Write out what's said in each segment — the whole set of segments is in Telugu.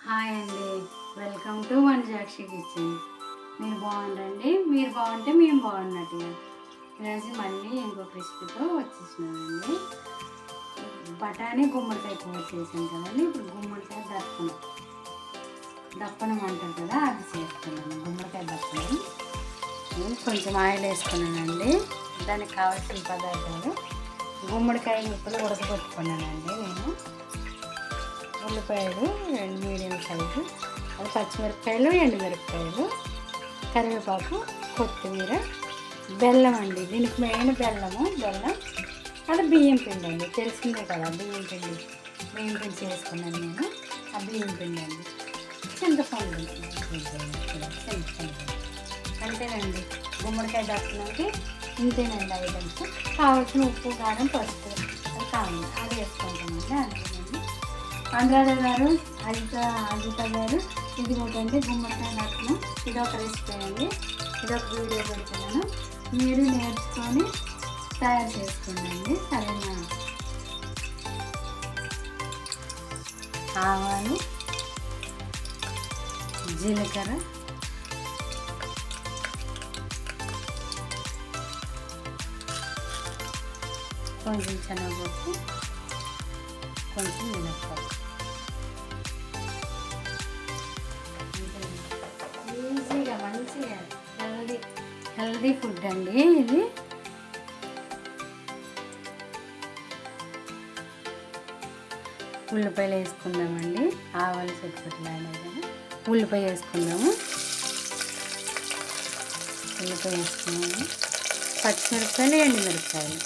హాయ్ అండి, వెల్కమ్ టు వనజాక్షి కిచెన్. మీరు బాగుండండి, మీరు బాగుంటే మేము బాగున్నట్టుగా. ఈరోజు మళ్ళీ ఇంకొక రెసిపీతో వచ్చేసినామండి. బఠానీ గుమ్మడికాయ కూర చేసాం కదండి. ఇప్పుడు గుమ్మడికాయ దప్పనం అంటారు కదా, అది చేస్తున్నాను. గుమ్మడికాయ దప్పనం కొంచెం ఆయిల్ వేసుకున్నానండి. దానికి కావాల్సిన పదార్థాలు: గుమ్మడికాయ ముక్కలు ఉడకబెట్టుకున్నానండి నేను. ఉల్లిపాయలు మీడియం సైజు, అది పచ్చిమిరపకాయలు, ఎండుమిరపకాయలు, కరివేపాకు, కొత్తిమీర, బెల్లం అండి. దీనికి మెయిన్ బెల్లం. అది బియ్యం పిండి అండి, తెలిసిందే కదా. బియ్యం పిండి చేసుకున్నాను నేను. ఆ బియ్యం పిండి అండి. చింతపండు అంతేనండి. గుమ్మడికాయ దప్పడానికి ఇంతేనండి ఐటమ్స్. కావాల్సిన ఉప్పు, కారం, పసుపు అది కావాలి, అది వేసుకుంటామండి. అంతేనండి. అనురాధ గారు, అజిత గారు, ఇది ఒకటండి గుమ్మడికాయ దప్పనం. ఇది ఒక రెసిపీ అండి. ఇది ఒక వీడియో పెడుతున్నాను, మీరు నేర్చుకొని తయారు చేసుకోండి. సరేనా? ఆవాలు, జీలకర్ర, కొంచెం శనగపప్పు, కొంచెం మినప్పప్పు. ఈజీగా మంచిగా హెల్దీ ఫుడ్ అండి ఇది. ఉల్లిపాయలు వేసుకుందామండి. ఆవాలు చెట్టులాగా ఉల్లిపాయ వేసుకుందాము. పచ్చిమిరపకాయలు, ఎండుమిరపకాయలు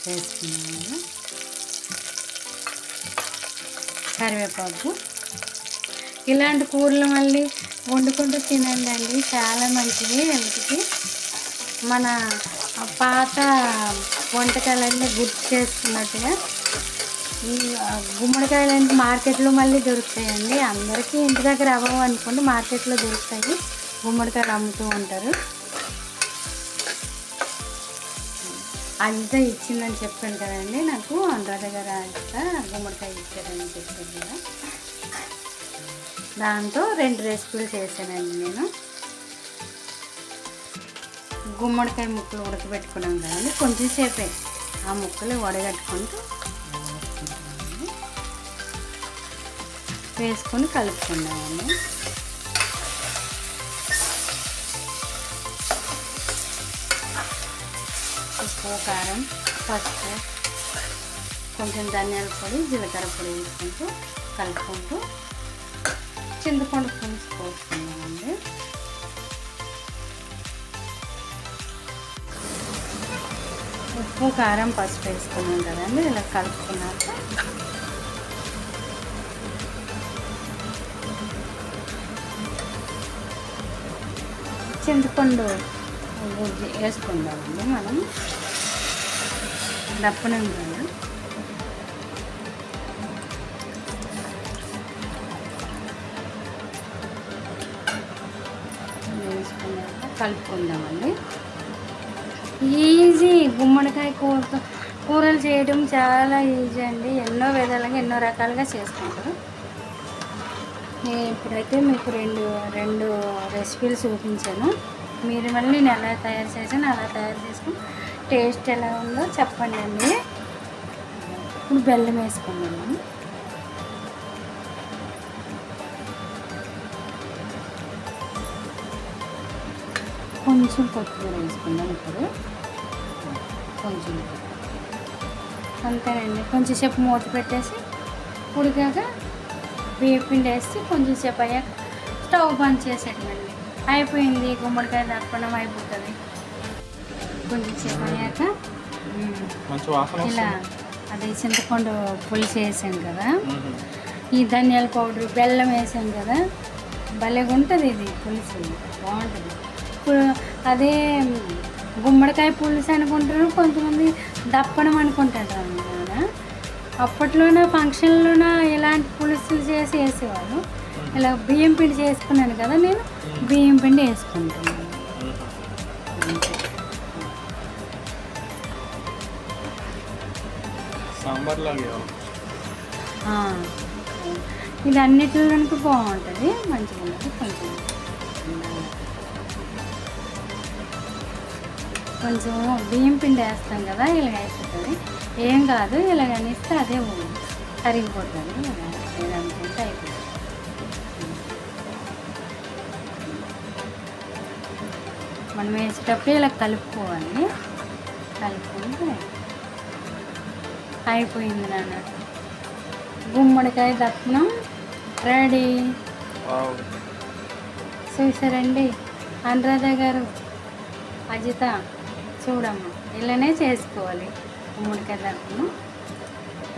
వేసుకున్నాము. కరివేపాకు. ఇలాంటి కూరలు మళ్ళీ వండుకుంటూ తినండి అండి, చాలా మంచిది హెల్త్కి. మన పాత వంటకాలన్నీ గుర్తు చేసుకున్నట్టుగా ఈ గుమ్మడికాయలు మార్కెట్లో మళ్ళీ దొరుకుతాయండి. అందరికీ ఇంటి దగ్గర అవ్వవు అనుకోండి, మార్కెట్లో దొరుకుతాయి. గుమ్మడికాయలు అమ్ముతూ ఉంటారు. అజిత ఇచ్చిందని చెప్పాను కదండి, నాకు అనురాధ గారు అజిత గుమ్మడికాయ ఇచ్చారని చెప్పారు కదా. దాంతో 2 రెసిపీలు చేశానండి నేను. గుమ్మడికాయ ముక్కలు ఉడకబెట్టుకున్నాం కదండి, కొంచెం సేపే ఆ ముక్కలు వడగట్టుకుంటూ వేసుకొని కలుపుకున్నామండి. ఉప్పు, కారం, పసుపు, కొంచెం ధనియాల పొడి, జీలకర్ర పొడి వేసుకుంటూ కలుపుకుంటూ చింతపండు పులుసు పోసుకున్నామండి. ఉప్పు, కారం, పసుపు వేసుకున్నాం కదండి. ఇలా కలుపుకున్నాక చింతపండు గుజ్జు వేసుకుందామండి. మనం దప్పనం కదా, వేసుకున్నాక కలుపుకుందామండి. ఈజీ. గుమ్మడికాయ కూరలు చేయడం చాలా ఈజీ అండి. ఎన్నో విధాలుగా ఎన్నో రకాలుగా చేసుకుంటారు. నేను ఇప్పుడైతే మీకు రెండు రెసిపీలు చూపించాను. మీరు మళ్ళీ నేను ఎలా తయారు చేసాను అలా తయారు చేసుకుని టేస్ట్ ఎలా ఉందో చెప్పండి అండి. ఇప్పుడు బెల్లం వేసుకున్నాము. కొంచెం కొత్తిమీర వేసుకుందాం. ఇప్పుడు కొంచెం అంతేనండి. కొంచెం సేపు మూత పెట్టేసి ఉడికాక బియ్యం పిండి వేసి కొంచెం సేపు అయ్యాక స్టవ్ బంద్ చేసేటండి. అయిపోయింది, గుమ్మడికాయ దప్పనం అయిపోతుంది. కొంచెం సేపు అయ్యాక ఇలా అది చింతపండు పులుసు వేసాం కదా, ఈ ధనియాల పౌడర్, బెల్లం వేసాం కదా, భలేగా ఉంటుంది ఇది పులుసు, బాగుంటుంది. ఇప్పుడు అదే గుమ్మడికాయ పులుసు అనుకుంటారు, కొంతమంది దప్పనం అనుకుంటారు కదా. అప్పట్లోనే ఫంక్షన్లోనే ఇలాంటి పులుసులు చేసి వేసేవాళ్ళు. ఇలా బియ్యం పిండి చేసుకున్నాను కదా, నేను బియ్యం పిండి వేసుకుంటున్నాను. ఇది అన్నిటిలోనికి బాగుంటుంది, మంచిగా ఉంటుంది. కొంచెం బియ్యం పిండి వేస్తాం కదా, ఇలాగ అయిపోతుంది. ఏం కాదు, ఇలాగ అనిస్తే అదే కరిగిపోతుంది. ఇలా అనుకుంటే అయిపోతుంది. మనం వేసేటప్పుడు ఇలా కలుపుకోవాలి. కలుపుకుంటే అయిపోయింది నాన్న. గుమ్మడికాయ దప్పనం రెడీ. చూసారండి అనురాధ గారు, అజిత, చూడమ్మా ఇలానే చేసుకోవాలి గుమ్మడికాయ దప్పనం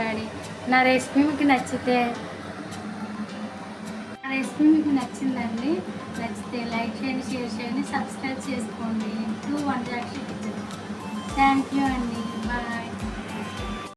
రెడీ. నా రెసిపీ మీకు నచ్చిందండి. నచ్చితే లైక్ చేయండి, షేర్ చేయండి, సబ్స్క్రైబ్ చేసుకోండి. వంట థ్యాంక్ యూ అండి. బాయ్.